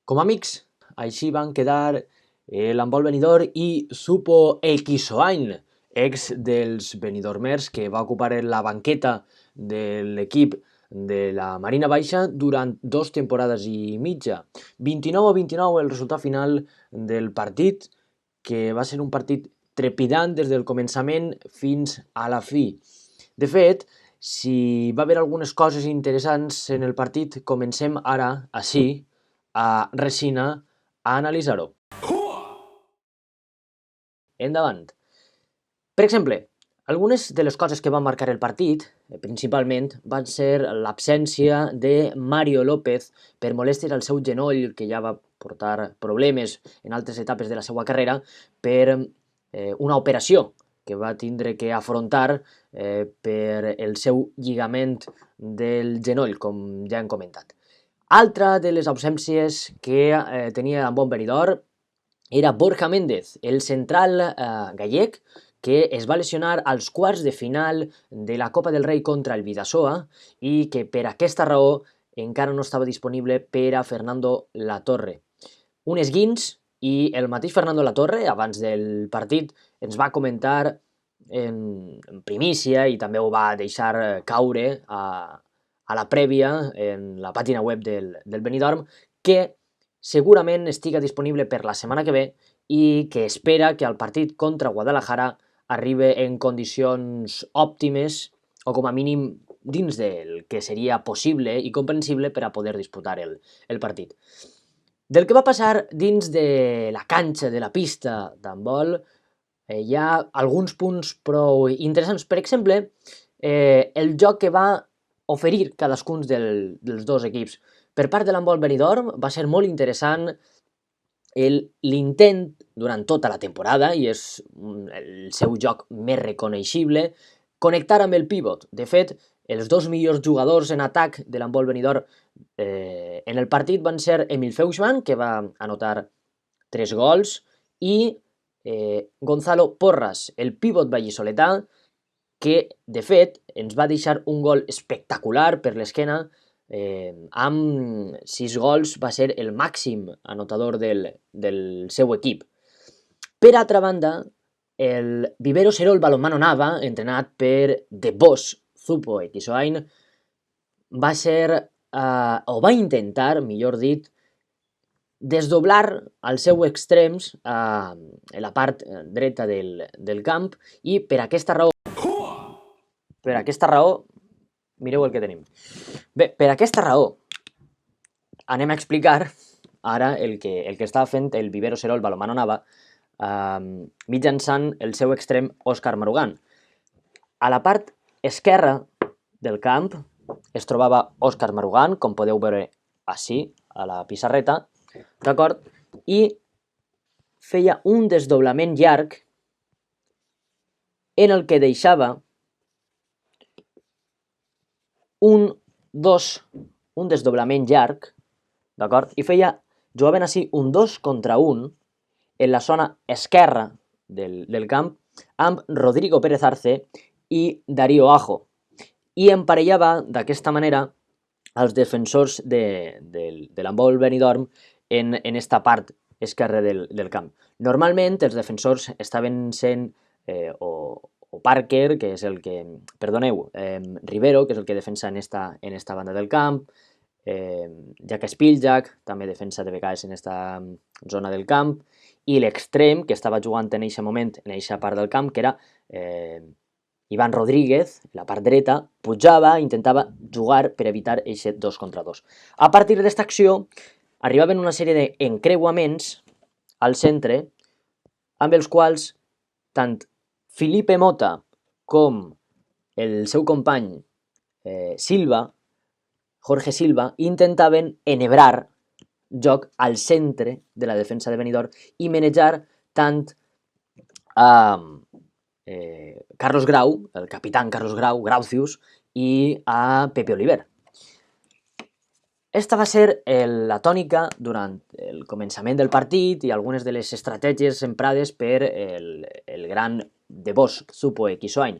Com a amics. Així van quedar l'handbol Benidorm i Supo Equisoain, ex dels benidormers, que va ocupar la banqueta de l'equip de la Marina Baixa durant 2 temporades i mitja. 29-29 el resultat final del partit, que va ser un partit trepidant des del començament fins a la fi. De fet, si va haver algunes coses interessants en el partit, comencem ara, així, a Resina, a analitzar-ho. Endavant. Per exemple, algunes de les coses que van marcar el partit, principalment, van ser l'absència de Mario López per molèsties al seu genoll, que ja va portar problemes en altres etapes de la seva carrera, per una operació que va tindre que afrontar per el seu lligament del genoll, com ja hem comentat. Altra de les absències que tenia en bon Benidorm era Borja Méndez, el central gallec, que es va lesionar als quarts de final de la Copa del Rei contra el Vidasoa i que per aquesta raó encara no estava disponible per a Fernando Latorre. Un esguins, i el mateix Fernando Latorre, abans del partit, ens va comentar en primícia i també ho va deixar caure a la prèvia en la pàgina web del Benidorm, que segurament estiga disponible per la setmana que ve i que espera que el partit contra Guadalajara arribi en condicions òptimes o com a mínim dins del que seria possible i comprensible per a poder disputar el partit. Del que va passar dins de la canxa, de la pista d'handbol, hi ha alguns punts prou interessants. Per exemple, el joc que va oferir cadascun dels dos equips. Per part de l'handbol Benidorm va ser molt interessant l'intent durant tota la temporada, i és el seu joc més reconeixible, connectar amb el pivot. De fet, els dos millors jugadors en atac de l'handbol Benidorm en el partit van ser Emil Feuchman, que va anotar 3 gols, i Gonzalo Porras, el pivot vallisoletà, que de fet ens va deixar un gol espectacular per l'esquena. Amb 6 gols va ser el màxim anotador del seu equip. Per altra banda, el Vivero Serol Balonmano Nava, entrenat per The Boss Supo Equisoain, va ser, o va intentar, millor dit, desdoblar els seus extrems a la part dreta del camp, i per aquesta raó, mireu el que tenim. Bé, per aquesta raó anem a explicar ara el que estava fent el Vivero Serol Balonmano Nava mitjançant el seu extrem Òscar Marugan. A la part esquerra del camp es trobava Òscar Marugan, com podeu veure així, a la pissarreta, d'acord? I feia un desdoblament llarg en el que deixava un desdoblament llarg, d'acord? I jugaven així un 2 contra 1 en la zona esquerra del camp amb Rodrigo Pérez Arce i Darío Ajo, i emparellava d'aquesta manera els defensors de l'handbol Benidorm en esta part esquerra del camp. Normalment els defensors estaven sent o Parker, que és el que... Perdoneu, Rivero, que és el que defensa en esta banda del camp, Jack Spiljak, també defensa de vegades en esta zona del camp, i l'extrem que estava jugant en aquest moment, en aquesta part del camp, que era Iván Rodríguez, la part dreta, pujava, intentava jugar per evitar aquest 2 contra 2. A partir d'aquesta acció, arribaven una sèrie d'encreuaments al centre, amb els quals tant Felipe Mota com el seu company Silva, Jorge Silva, intentaven enhebrar joc al centre de la defensa de Benidorm i manejar tant a Carlos Grau, el capitán Carlos Grau, Graucius, i a Pepe Oliver. Esta va ser la tònica durant el començament del partit i algunes de les estratègies emprades per el gran The Boss Supo Equisoain.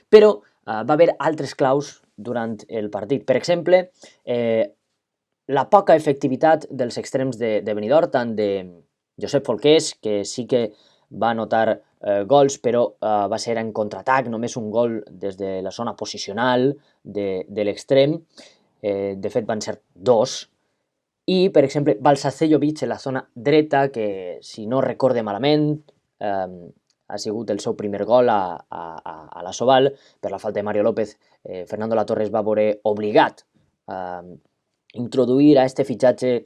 Però va haver altres claus durant el partit. Per exemple, la poca efectivitat dels extrems de Benidorm, tant de Josep Folqués, que sí que va anotar gols, però va ser en contraatac, només un gol des de la zona posicional de l'extrem, de fet van ser dos, i, per exemple, Balsacejovic en la zona dreta, que, si no recorde malament, ha sigut el seu primer gol a la Soval, per la falta de Mario López, Fernando Latorre es va veure obligat a introduir a este fitxatge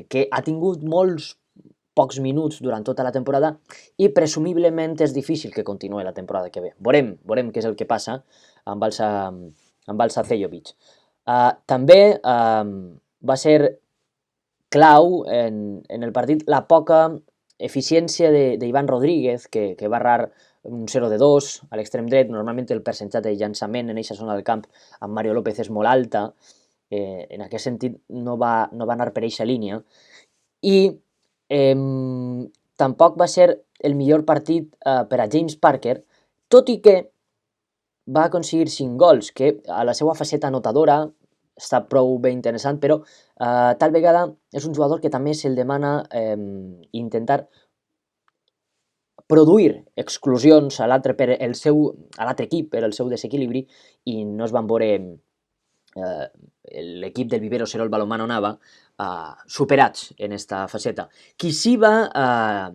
que ha tingut molts pocs minuts durant tota la temporada i presumiblement és difícil que continuï la temporada que ve. Veurem què és el que passa amb Balsacejovic. També va ser clau en el partit la poca eficiència d'Ivan Rodríguez, que va errar un 0 de 2 a l'extrem dret. Normalment el percentatge de llançament en aquesta zona del camp amb Mario López és molt alta, en aquest sentit no va anar per eixa línia, i tampoc va ser el millor partit per a James Parker, tot i que va aconseguir 5 gols, que a la seva faceta anotadora està prou bé interessant, però tal vegada és un jugador que també se'l demana intentar produir exclusions a l'altre equip per el seu desequilibri, i no es van veure l'equip del Vivero Serol Balonmano Nava superats en esta faceta. Qui sí va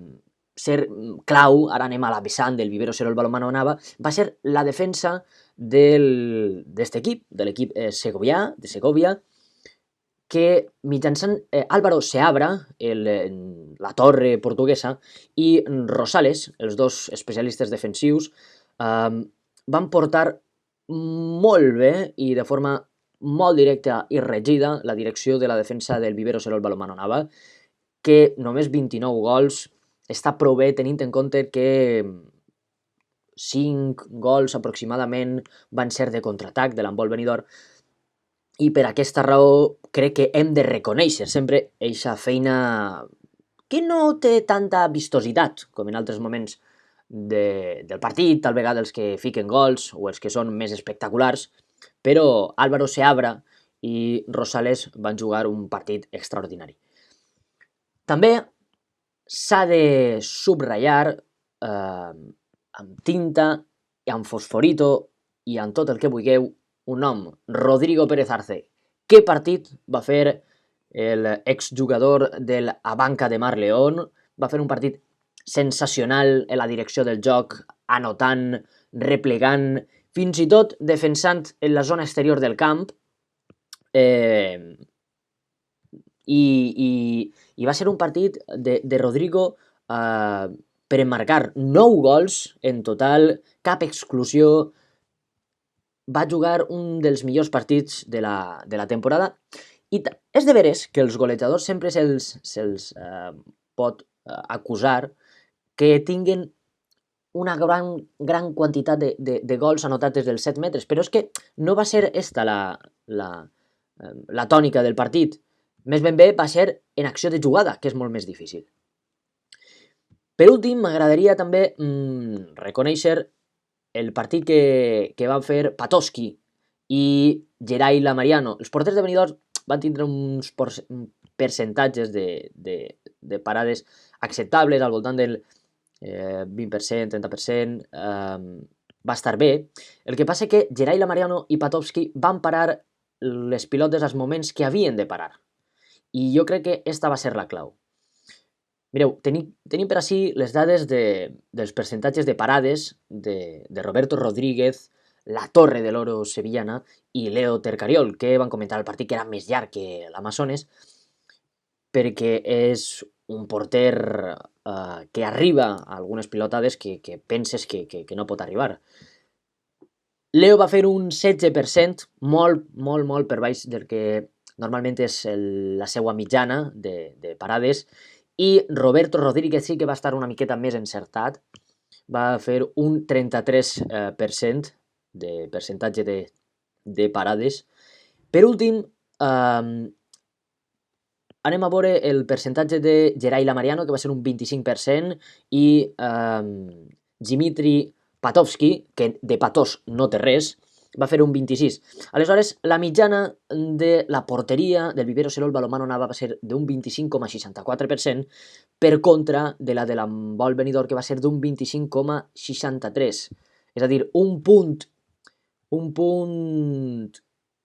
ser clau, ara anem a la vessant del Vivero Serol Balonmano Nava, va ser la defensa d'este equip, de l'equip segovià, de Segovia, que mitjançant Álvaro Seabra, la torre portuguesa, i Rosales, els dos especialistes defensius, van portar molt bé i de forma molt directa i regida la direcció de la defensa del Vivero Serol Balonmano Nava, que només 29 gols està prou bé tenint en compte que 5 gols aproximadament van ser de contraatac de l'handbol Benidorm, i per aquesta raó crec que hem de reconèixer sempre eixa feina que no té tanta vistositat com en altres moments del partit, tal vegada els que fiquen gols o els que són més espectaculars, però Álvaro Seabra i Rosales van jugar un partit extraordinari. També s'ha de subratllar amb tinta i amb fosforito i amb tot el que vulgueu un nom, Rodrigo Pérez Arce. Què partit va fer l'exjugador del Abanca de Mar León? Va fer un partit sensacional en la direcció del joc, anotant, replegant, fins i tot defensant en la zona exterior del camp, i va ser un partit de Rodrigo per emmarcar 9 gols en total, cap exclusió. Va jugar un dels millors partits de la temporada, i és de veres que els golejadors sempre se'ls pot acusar que tinguen una gran quantitat de gols anotats des dels 7 metres, però és que no va ser esta la tònica del partit. Més ben bé va ser en acció de jugada, que és molt més difícil. Per últim, m'agradaria també reconèixer el partit que van fer Patowski i Gerai Lamariano. Els porters de Benidorm van tindre uns percentatges de parades acceptables, al voltant del 20%, 30%, va estar bé. El que passa que Gerai Lamariano i Patowski van parar les pilotes als moments que havien de parar. I jo crec que esta va ser la clau. Mireu, tenim per ací les dades dels percentatges de parades de Roberto Rodríguez, la Torre de l'Oro sevillana i Leo Tercariol, que van comentar el partit que era més llarg que l'Amazones, perquè és un porter que arriba a algunes pilotades que penses que no pot arribar. Leo va fer un 16%, molt per baix del que normalment és la seva mitjana de parades, i Roberto Rodríguez sí que va estar una miqueta més encertat, va fer un 33% de percentatge de parades. Per últim, anem a veure el percentatge de Gerai Lamariano, que va ser un 25%, i Dmitry Patowski, que de patós no té res, va fer un 26. Aleshores, la mitjana de la porteria del Vivero Serol Balomano Nava va ser d'un 25,64%, per contra de la de l'Handbol Benidorm, que va ser d'un 25,63%. És a dir, un punt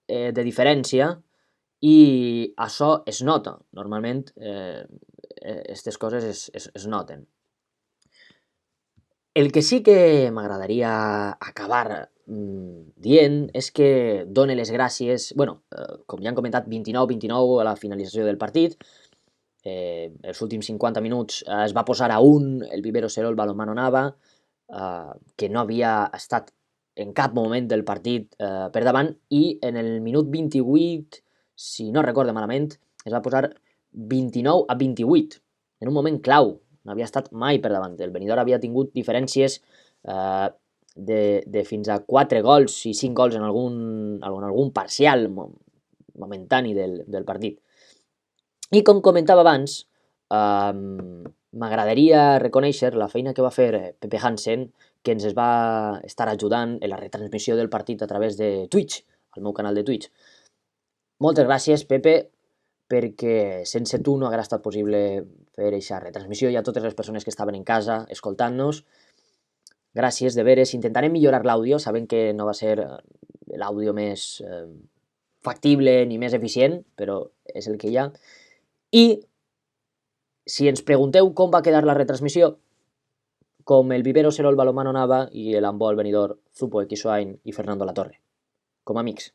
de diferència, i això es nota. Normalment aquestes coses es noten. El que sí que m'agradaria acabar dient és que done les gràcies, com ja hem comentat, 29-29 a la finalització del partit. Els últims 50 minuts es va posar a 1 el Vivero Serol Balonmano Nava, que no havia estat en cap moment del partit per davant, i en el minut 28, si no recordo malament, es va posar 29-28, en un moment clau. No havia estat mai per davant. El Benidorm havia tingut diferències de fins a 4 gols i 5 gols en algun parcial momentani del partit. I com comentava abans, m'agradaria reconèixer la feina que va fer Pepe Hansen, que ens va estar ajudant en la retransmissió del partit a través de Twitch, al meu canal de Twitch. Moltes gràcies, Pepe, perquè sense tu no haguera estat possible fer aquesta retransmissió, i a totes les persones que estaven en casa escoltant-nos. Gràcies, de veres. Intentarem millorar l'àudio, sabent que no va ser l'àudio més factible ni més eficient, però és el que hi ha. I si ens pregunteu com va quedar la retransmissió, com el Vivero Serol Balonmano Nava i l'Handbol Benidorm Zupo Equiswain i Fernando Latorre, com amics.